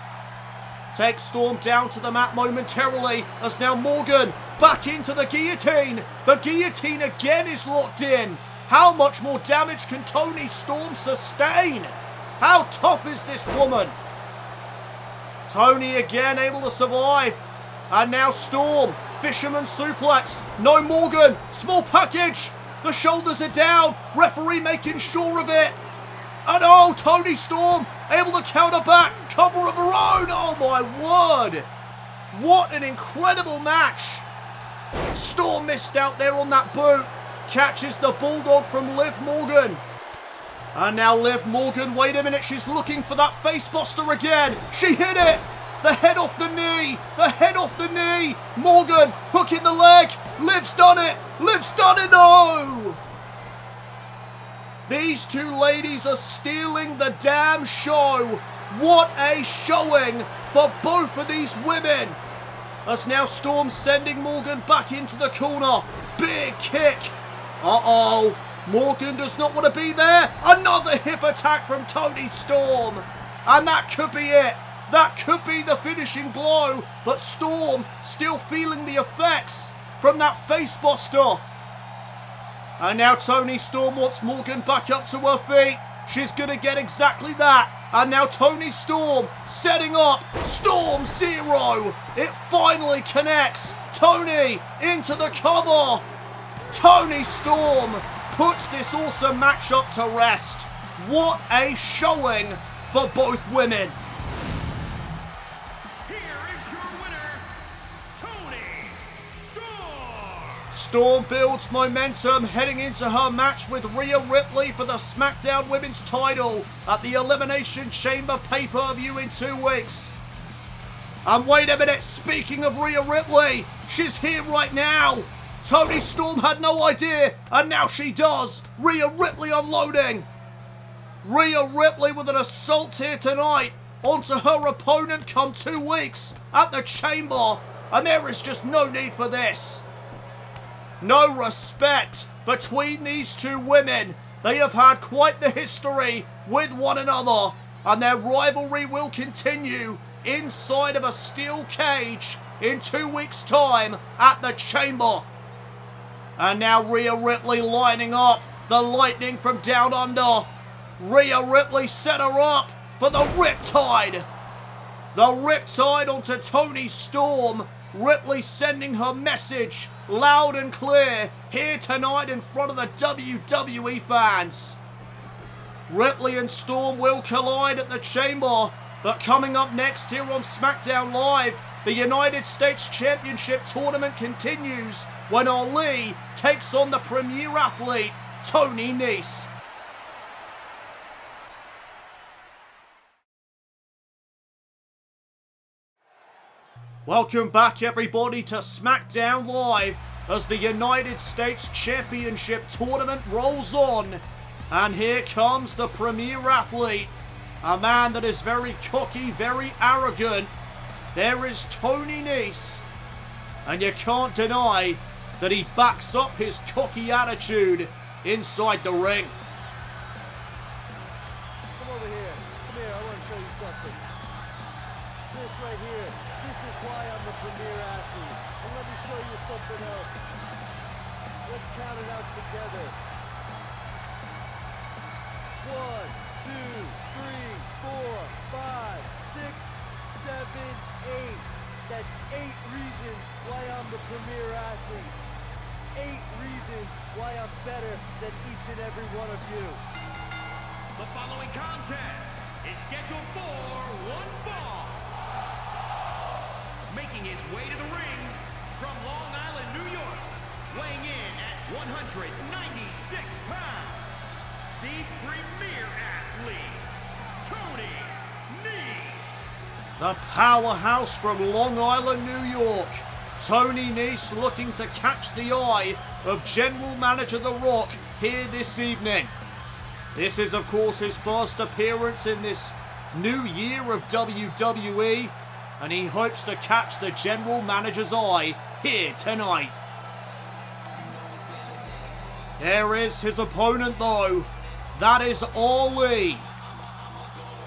Takes Storm down to the mat momentarily as now Morgan back into the guillotine. The guillotine again is locked in. How much more damage can Toni Storm sustain? How tough is this woman? Toni again able to survive. And now Storm, fisherman suplex. No Morgan, small package. The shoulders are down. Referee making sure of it. And oh, Toni Storm able to counter back. Cover of her own. Oh my word. What an incredible match. Storm missed out there on that boot. Catches the bulldog from Liv Morgan. And now Liv Morgan, wait a minute, she's looking for that facebuster again. She hit it. The head off the knee. The head off the knee. Morgan hooking the leg. Liv's done it. Liv's done it. No. These two ladies are stealing the damn show. What a showing for both of these women. as now Storm sending Morgan back into the corner. Big kick. Uh-oh. Morgan does not want to be there. Another hip attack from Toni Storm. And that could be it. That could be the finishing blow. But Storm still feeling the effects from that facebuster. And now Toni Storm wants Morgan back up to her feet. She's going to get exactly that. And now Toni Storm setting up Storm Zero. It finally connects. Toni into the cover. Toni Storm puts this awesome matchup to rest. What a showing for both women. Here is your winner, Toni Storm. Storm builds momentum heading into her match with Rhea Ripley for the SmackDown Women's title at the Elimination Chamber pay-per-view in 2 weeks. And wait a minute, speaking of Rhea Ripley, she's here right now. Toni Storm had no idea, and now she does. Rhea Ripley unloading. Rhea Ripley with an assault here tonight onto her opponent come 2 weeks at the Chamber. And there is just no need for this. No respect between these two women. They have had quite the history with one another, and their rivalry will continue inside of a steel cage in 2 weeks' time at the Chamber. And now Rhea Ripley lining up the Lightning from down under. Rhea Ripley set her up for the Riptide. The Riptide onto Toni Storm. Ripley sending her message loud and clear here tonight in front of the WWE fans. Ripley and Storm will collide at the Chamber. But coming up next here on SmackDown Live, the United States Championship Tournament continues when Ali takes on the premier athlete, Tony Nese. Welcome back everybody to SmackDown Live as the United States Championship Tournament rolls on. And here comes the premier athlete, a man that is very cocky, very arrogant. There is Tony Nese, and you can't deny that he backs up his cocky attitude inside the ring. Come over here. Come here, I want to show you something. This right here, this is why I'm the premier athlete. And let me show you something else. Let's count it out together. 1, 2, 3, 4, 5, 6, 7, 8. That's 8 reasons why I'm the premier athlete. 8 reasons why I'm better than each and every one of you. The following contest is scheduled for one fall. Making his way to the ring from Long Island, New York, weighing in at 196 pounds, the premier athlete, Tony Nese. The powerhouse from Long Island, New York. Tony Nese looking to catch the eye of General Manager The Rock here this evening. This is, of course, his first appearance in this new year of WWE, and he hopes to catch the General Manager's eye here tonight. There is his opponent, though. That is Ali.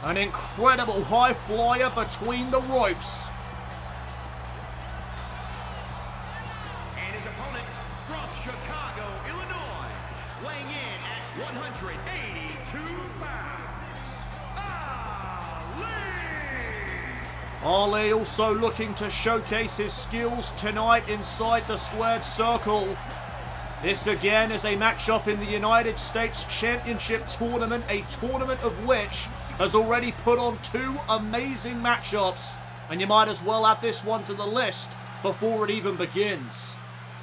An incredible high flyer between the ropes. And his opponent from Chicago, Illinois, weighing in at 182 pounds, Ali. Ali also looking to showcase his skills tonight inside the squared circle. This again is a matchup in the United States Championship Tournament, a tournament of which has already put on 2 amazing matchups, and you might as well add this one to the list before it even begins,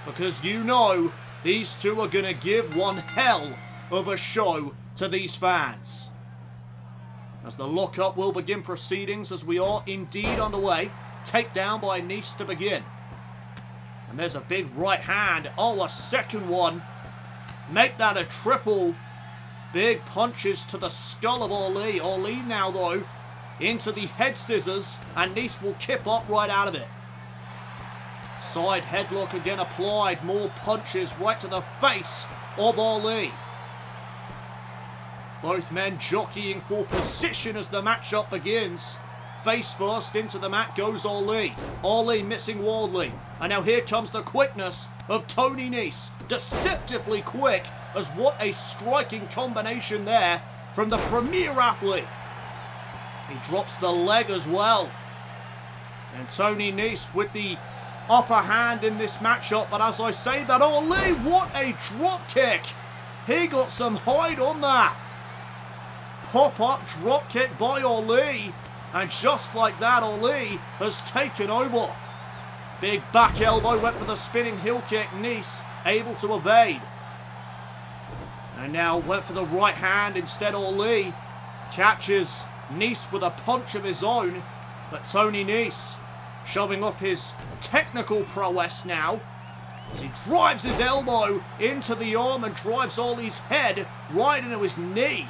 because you know these two are going to give one hell of a show to these fans. As the lockup will begin proceedings, as we are indeed underway. Takedown by Nese to begin. And there's a big right hand. Oh, a second one. Make that a triple. Big punches to the skull of Ali. Ali now, though, into the head scissors. And Nese will kip up right out of it. Side headlock again applied. More punches right to the face of Ali. Both men jockeying for position as the matchup begins. Face first into the mat goes Ali. Ali missing wildly. And now here comes the quickness of Tony Nese. Deceptively quick, as what a striking combination there from the premier athlete. He drops the leg as well. And Tony Nese with the upper hand in this matchup. But as I say that, Ali, what a drop kick. He got some height on that. Pop-up drop kick by Ali. And just like that, Ali has taken over. Big back elbow, went for the spinning heel kick. Nese able to evade. And now went for the right hand instead. Ali catches Nese with a punch of his own. But Tony Nese showing off his technical prowess now, as he drives his elbow into the arm and drives Ali's head right into his knee.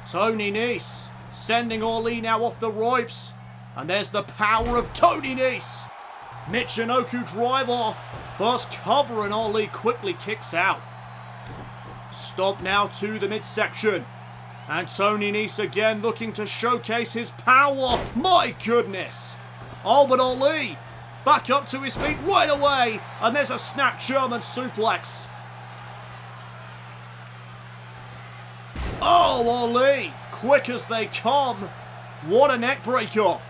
Tony Nese sending Ali now off the ropes. And there's the power of Tony Nese. Michinoku driver. First cover and Ali quickly kicks out. Stomp now to the midsection. And Tony Nese again looking to showcase his power. My goodness. Oh, but Ali back up to his feet right away. And there's a snap German suplex. Oh, Ali, quick as they come. What a neck breaker.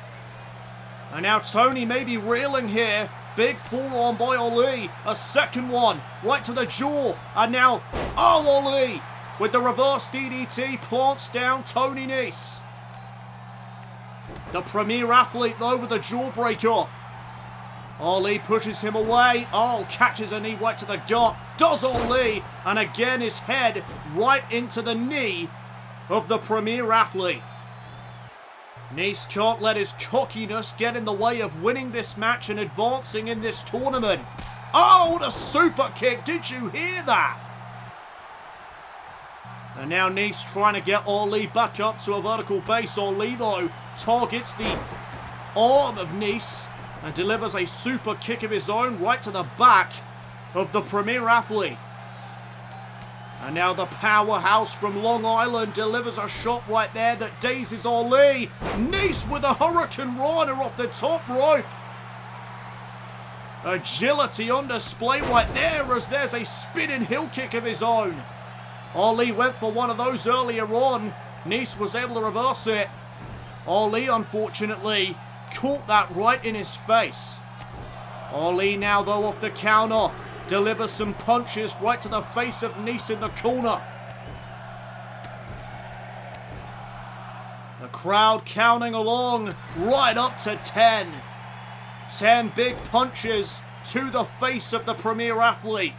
And now Tony may be reeling here. Big forearm by Ali. A second one right to the jaw. And now, oh, Ali with the reverse DDT plants down Tony Nese. The premier athlete though with the jawbreaker. Ali pushes him away. Oh, catches a knee right to the gut. Does Ali. And again his head right into the knee of the premier athlete. Nese can't let his cockiness get in the way of winning this match and advancing in this tournament. Oh, the super kick. Did you hear that? And now Nese trying to get Ali back up to a vertical base. Ali, though, targets the arm of Nese and delivers a super kick of his own right to the back of the premier athlete. And now the powerhouse from Long Island delivers a shot right there that dazes Ali. Nese with a Hurricane Rana off the top rope. Agility on display right there as there's a spinning heel kick of his own. Ali went for one of those earlier on. Nese was able to reverse it. Ali, unfortunately, caught that right in his face. Ali now, though, off the counter. Delivers some punches right to the face of Nese in the corner. The crowd counting along right up to 10. 10 big punches to the face of the premier athlete.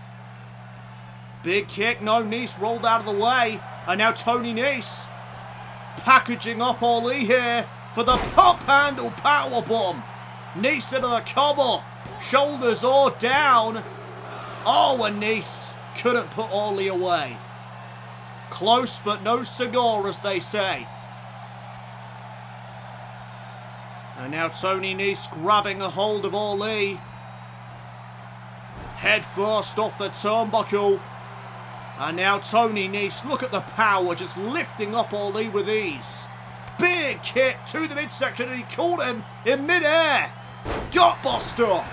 Big kick, no, Nese rolled out of the way. And now Tony Nese packaging up Ali here for the pump handle powerbomb. Nese into the cover. Shoulders all down. Oh, and Nese couldn't put Ali away. Close but no cigar, as they say. And now Tony Nese grabbing a hold of Ali. Head first off the turnbuckle. And now Tony Nese, look at the power, just lifting up Ali with ease. Big kick to the midsection and he caught him in midair. Gutbuster.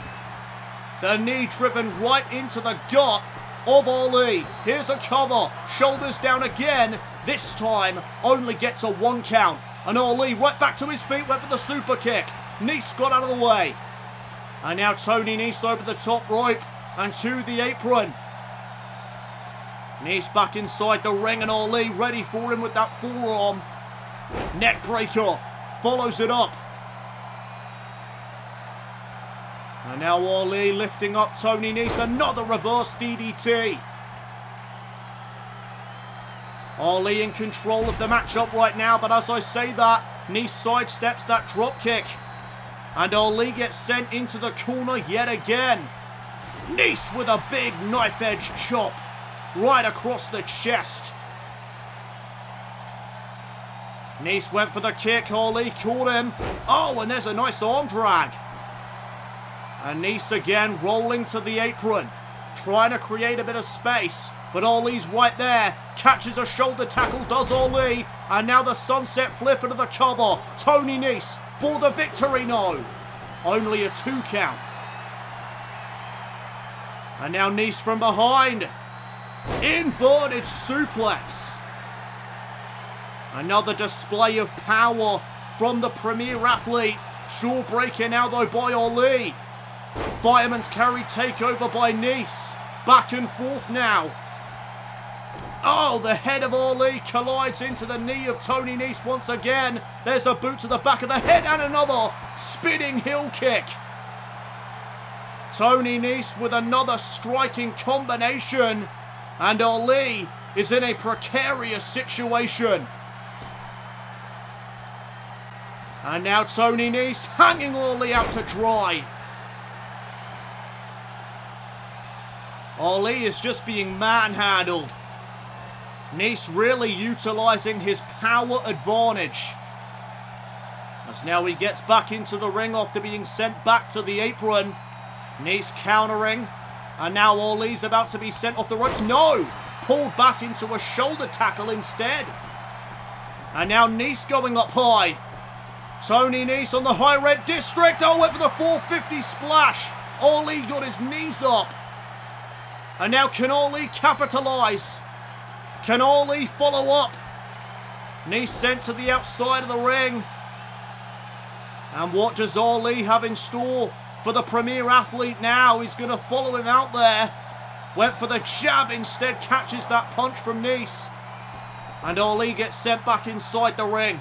The knee driven right into the gut of Ali. Here's a cover. Shoulders down again. This time only gets a 1 count. And Ali right back to his feet. Went for the super kick. Nese got out of the way. And now Tony Nese over the top rope. And to the apron. Nese back inside the ring. And Ali ready for him with that forearm. Neck breaker. Follows it up. And now Ali lifting up Tony Nese. Another reverse DDT. Ali in control of the matchup right now. But as I say that, Nese sidesteps that drop kick. And Ali gets sent into the corner yet again. Nese with a big knife edge chop. Right across the chest. Nese went for the kick. Ali caught him. Oh, and there's a nice arm drag. And Nice again rolling to the apron, trying to create a bit of space. But Ali's right there, catches a shoulder tackle, does Ali. And now the sunset flip into the cover. Tony Nese for the victory, no. Only a 2 count. And now Nese from behind. Inverted suplex. Another display of power from the premier athlete. Jaw breaker now though by Ali. Fireman's carry takeover by Nese. Back and forth now. Oh, the head of Ali collides into the knee of Tony Nese once again. There's a boot to the back of the head and another spinning heel kick. Tony Nese with another striking combination. And Ali is in a precarious situation. And now Tony Nese hanging Ali out to dry. Ali is just being manhandled. Nese really utilising his power advantage. As now he gets back into the ring after being sent back to the apron. Nese countering. And now Ali's about to be sent off the ropes. No! Pulled back into a shoulder tackle instead. And now Nese going up high. Tony Nese on the high red district. Oh, went for the 450 splash. Ali got his knees up. And now can Ali capitalise? Can Ali follow up? Nese sent to the outside of the ring. And what does Ali have in store for the premier athlete now? He's going to follow him out there. Went for the jab instead, catches that punch from Nese. And Ali gets sent back inside the ring.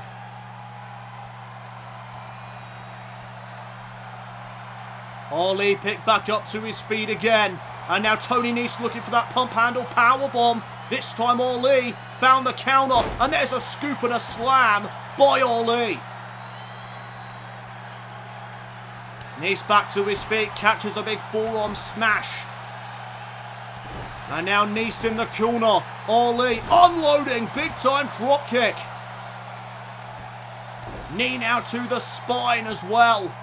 Ali picked back up to his feet again. And now Tony Nese looking for that pump handle powerbomb. This time Ali found the counter. And there's a scoop and a slam by Ali. Nese back to his feet, catches a big forearm smash. And now Nese in the corner. Ali unloading, big time drop kick. Knee now to the spine as well.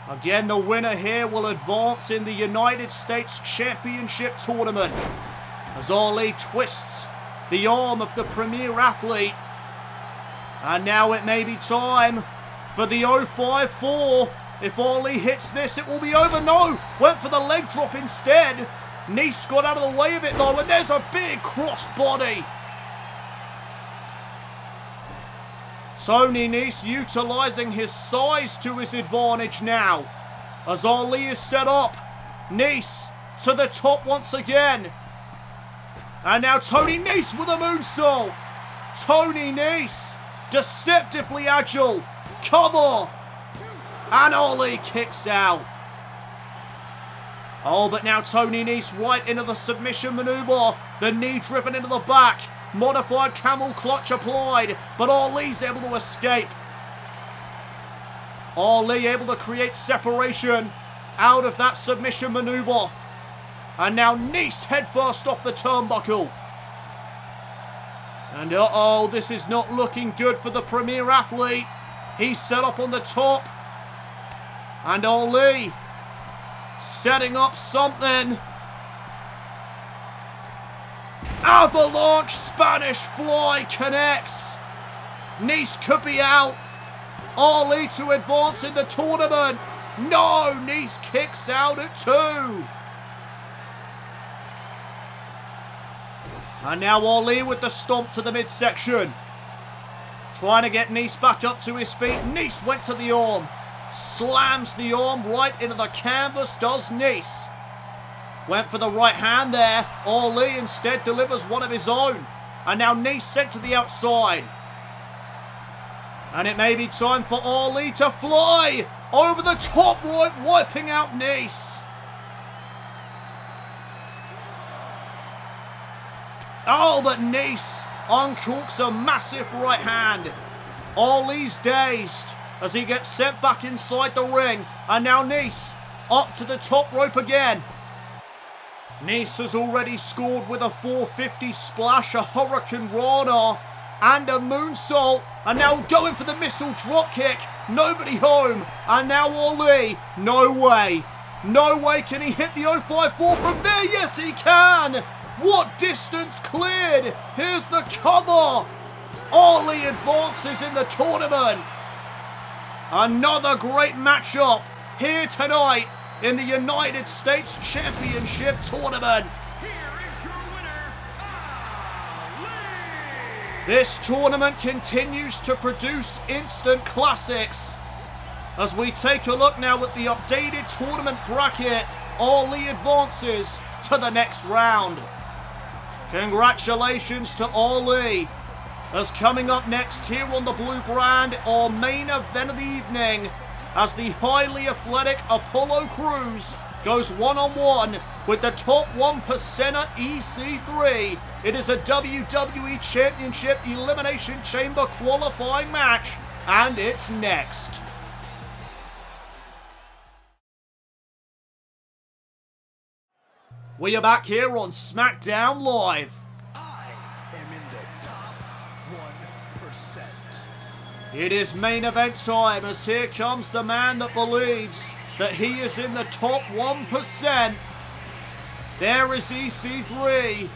Again, the winner here will advance in the United States Championship Tournament. As Ali twists the arm of the premier athlete. And now it may be time for the 054. If Ali hits this, it will be over. No! Went for the leg drop instead. Nese got out of the way of it though, and there's a big crossbody. Tony Nese utilising his size to his advantage now. As Ali is set up. Nese to the top once again. And now Tony Nese with a moonsault. Tony Nese deceptively agile. Cover. And Ali kicks out. Oh, but now Tony Nese right into the submission maneuver. The knee driven into the back. Modified camel clutch applied. But Ali's able to escape. Ali able to create separation out of that submission maneuver. And now Nese headfirst off the turnbuckle. And uh-oh, this is not looking good for the premier athlete. He's set up on the top. And Ali setting up something. Avalanche Spanish Fly connects. Nese could be out. Ali to advance in the tournament. No, Nese kicks out at 2. And now Ali with the stomp to the midsection. Trying to get Nese back up to his feet. Nese went to the arm. Slams the arm right into the canvas, does Nese. Went for the right hand there. Ali instead delivers one of his own. And now Nese sent to the outside. And it may be time for Ali to fly over the top rope, wiping out Nese. Oh, but Nese uncorks a massive right hand. Ali's dazed as he gets sent back inside the ring. And now Nese up to the top rope again. Nese has already scored with a 450 splash, a Hurricane Rana. and a moonsault. And now going for the missile drop kick. Nobody home. And now Ali. No way. No way can he hit the 054 from there. Yes, he can. What distance cleared. Here's the cover. Ali advances in the tournament. Another great matchup here tonight in the United States Championship Tournament. This tournament continues to produce instant classics. As we take a look now at the updated tournament bracket, Ali advances to the next round. Congratulations to Ali. As coming up next here on the blue brand, our main event of the evening, as the highly athletic Apollo Crews goes one-on-one with the top 1%er EC3. It is a WWE Championship Elimination Chamber qualifying match, and it's next. We are back here on SmackDown Live. I am in the top 1%. It is main event time, as here comes the man that believes that he is in the top 1%. There is EC3,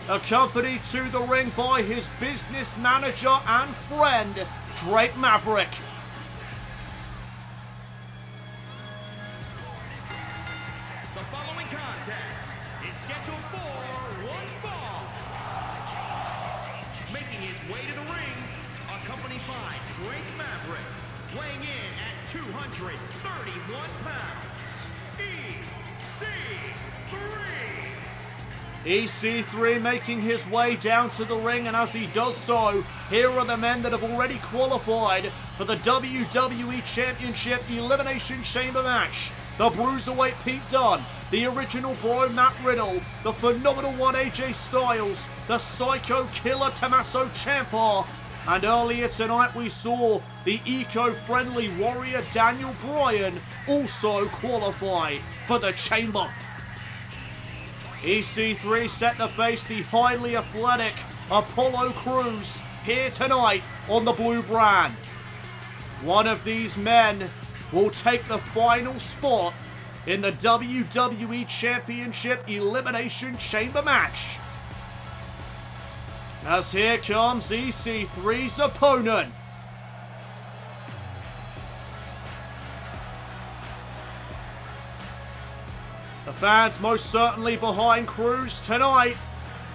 accompanied to the ring by his business manager and friend, Drake Maverick. The following contest is scheduled for one fall. Making his way to the ring, accompanied by Drake Maverick, weighing in at 231 pounds, EC3 making his way down to the ring, and as he does so, here are the men that have already qualified for the WWE Championship Elimination Chamber match. The Bruiserweight Pete Dunne, the original Bro Matt Riddle, the Phenomenal One AJ Styles, the Psycho Killer Tommaso Ciampa, and earlier tonight we saw the eco-friendly Warrior Daniel Bryan also qualify for the Chamber. EC3 set to face the highly athletic Apollo Crews here tonight on the blue brand. One of these men will take the final spot in the WWE Championship Elimination Chamber match. As here comes EC3's opponent. The fans most certainly behind Crews tonight.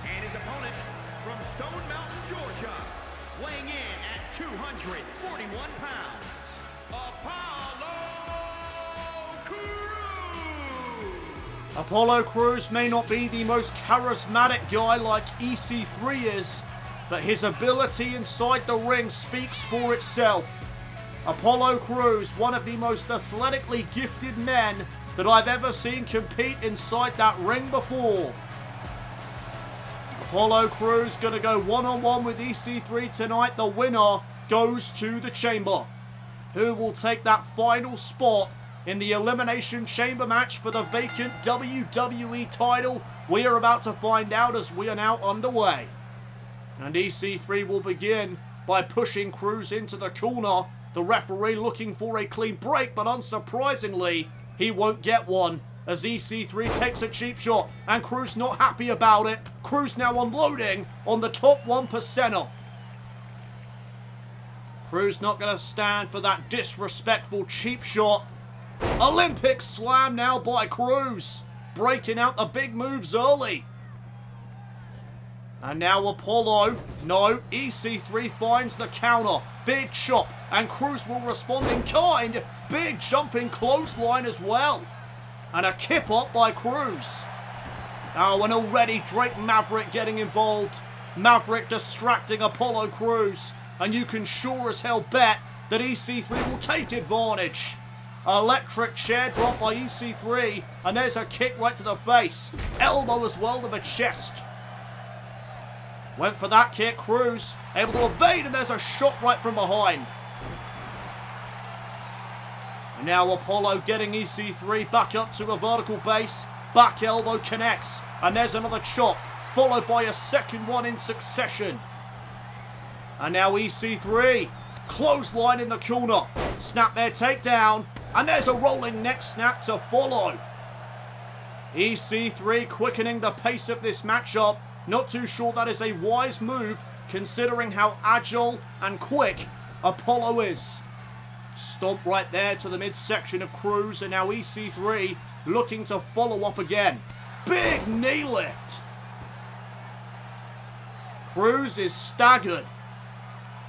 and his opponent from Stone Mountain, Georgia, weighing in at 241 pounds, Apollo Crews. Apollo Crews may not be the most charismatic guy like EC3 is, but his ability inside the ring speaks for itself. Apollo Crews, one of the most athletically gifted men that I've ever seen compete inside that ring before. Apollo Crews gonna go one-on-one with EC3 tonight. The winner goes to the Chamber. Who will take that final spot in the Elimination Chamber match for the vacant WWE title? We are about to find out as we are now underway. And EC3 will begin by pushing Crews into the corner. The referee looking for a clean break, but unsurprisingly, he won't get one as EC3 takes a cheap shot, and Crews not happy about it. Crews now unloading on the top 1%er. Crews not going to stand for that disrespectful cheap shot. Olympic slam now by Crews, breaking out the big moves early. And now Apollo, no, EC3 finds the counter. Big chop, and Crews will respond in kind. Big jumping clothesline as well. And a kip up by Crews. Oh, and already Drake Maverick getting involved. Maverick distracting Apollo Crews. And you can sure as hell bet that EC3 will take advantage. Electric chair drop by EC3. And there's a kick right to the face. Elbow as well to the chest. Went for that kick, Crews able to evade, and there's a shot right from behind. And now Apollo getting EC3 back up to a vertical base. Back elbow connects, and there's another chop, followed by a second one in succession. And now EC3. Clothesline in the corner. Snap their takedown. And there's a rolling neck snap to follow. EC3 quickening the pace of this matchup. Not too sure that is a wise move considering how agile and quick Apollo is. Stomp right there to the midsection of Cruz, and now EC3 looking to follow up again. Big knee lift. Cruz is staggered.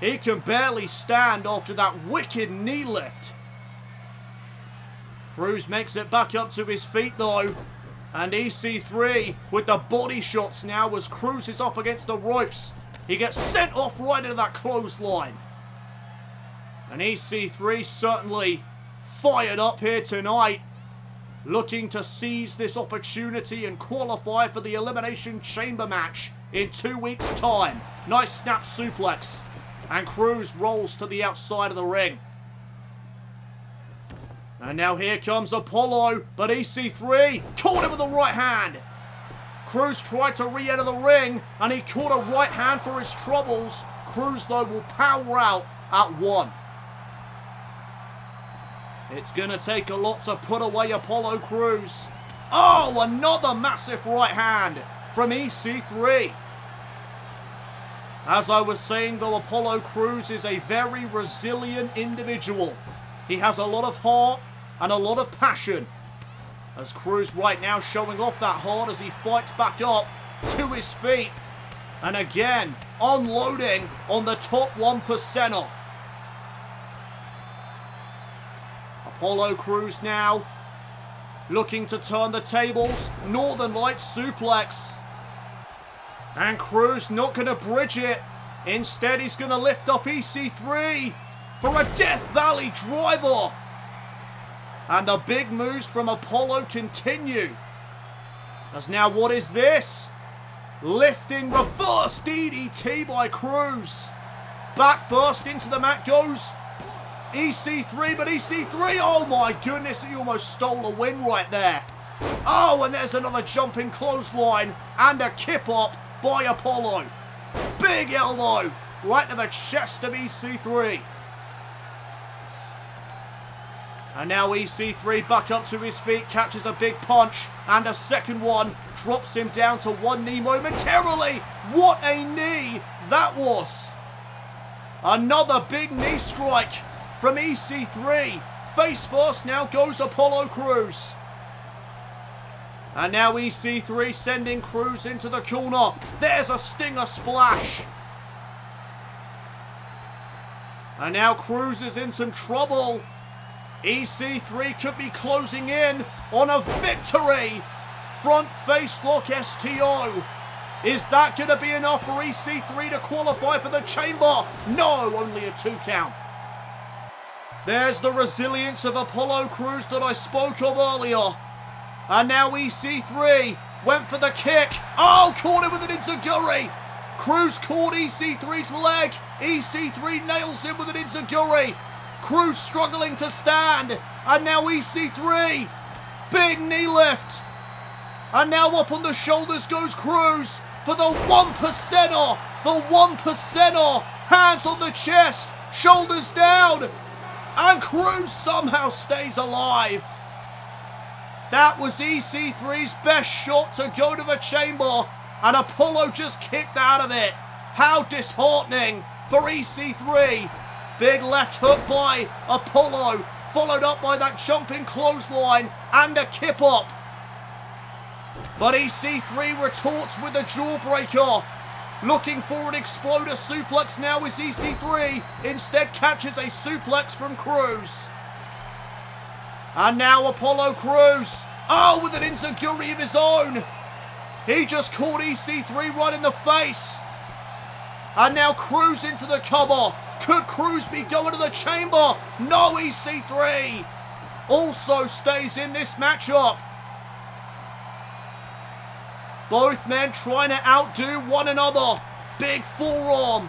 He can barely stand after that wicked knee lift. Cruz makes it back up to his feet though. And EC3 with the body shots now as Cruz is up against the ropes. He gets sent off right into that clothesline. And EC3 certainly fired up here tonight. Looking to seize this opportunity and qualify for the Elimination Chamber match in 2 weeks' time. Nice snap suplex. And Cruz rolls to the outside of the ring. And now here comes Apollo, but EC3 caught him with the right hand. Cruz tried to re-enter the ring, and he caught a right hand for his troubles. Cruz, though, will power out at 1. It's going to take a lot to put away Apollo Cruz. Oh, another massive right hand from EC3. As I was saying, though, Apollo Cruz is a very resilient individual. He has a lot of heart and a lot of passion. As Cruz right now showing off that heart as he fights back up to his feet. And again, unloading on the top 1%er. Apollo Cruz now looking to turn the tables. Northern Lights suplex. And Cruz not going to bridge it. Instead, he's going to lift up EC3 for a Death Valley driver. And the big moves from Apollo continue. As now, what is this? Lifting reverse DDT by Cruz. Back first into the mat goes EC3, but EC3, oh my goodness, he almost stole a win right there. Oh, and there's another jumping clothesline and a kip up by Apollo. Big elbow right to the chest of EC3. And now EC3 back up to his feet, catches a big punch and a second one, drops him down to one knee momentarily. What a knee that was. Another big knee strike from EC3. Face first now goes Apollo Cruz. And now EC3 sending Cruz into the corner. There's a stinger splash. And now Cruz is in some trouble. EC3 could be closing in on a victory. Front face lock STO. Is that going to be enough for EC3 to qualify for the chamber? No, only a 2 count. There's the resilience of Apollo Cruz that I spoke of earlier. And now EC3 went for the kick. Oh, caught him with an enziguri. Cruz caught EC3's leg. EC3 nails him with an enziguri. Cruz struggling to stand. And now EC3. Big knee lift. And now up on the shoulders goes Cruz for the 1%er. The 1%er. Hands on the chest. Shoulders down. And Cruz somehow stays alive. That was EC3's best shot to go to the chamber. And Apollo just kicked out of it. How disheartening for EC3. Big left hook by Apollo. Followed up by that jumping clothesline and a kip up. But EC3 retorts with a jawbreaker. Looking for an exploder suplex now is EC3. Instead catches a suplex from Cruz. And now Apollo Cruz. Oh, with an enziguri of his own. He just caught EC3 right in the face. And now Cruz into the cover. Could Cruz be going to the chamber? No, EC3 also stays in this matchup. Both men trying to outdo one another. Big forearm.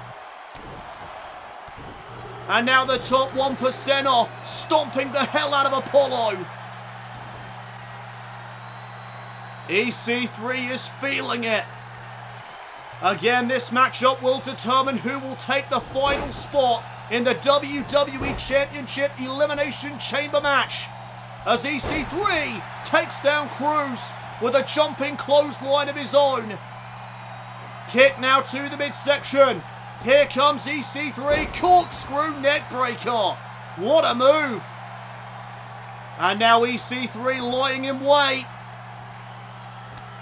And now the top 1%er stomping the hell out of Apollo. EC3 is feeling it. Again, this matchup will determine who will take the final spot in the WWE Championship Elimination Chamber match, as EC3 takes down Cruz with a jumping clothesline of his own. Kick now to the midsection. Here comes EC3, corkscrew neckbreaker. What a move. And now EC3 lying in wait.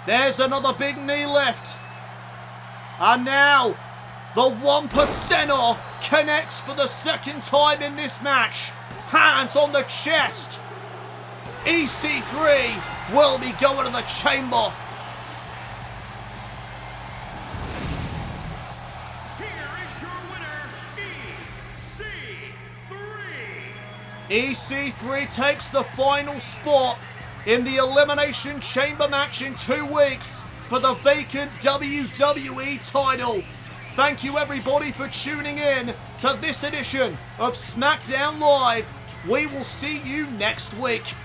There's another big knee lift. And now, the 1%er connects for the second time in this match. Hands on the chest. EC3 will be going to the chamber. Here is your winner, EC3. EC3 takes the final spot in the Elimination Chamber match in 2 weeks for the vacant WWE title. Thank you everybody for tuning in to this edition of SmackDown Live. We will see you next week.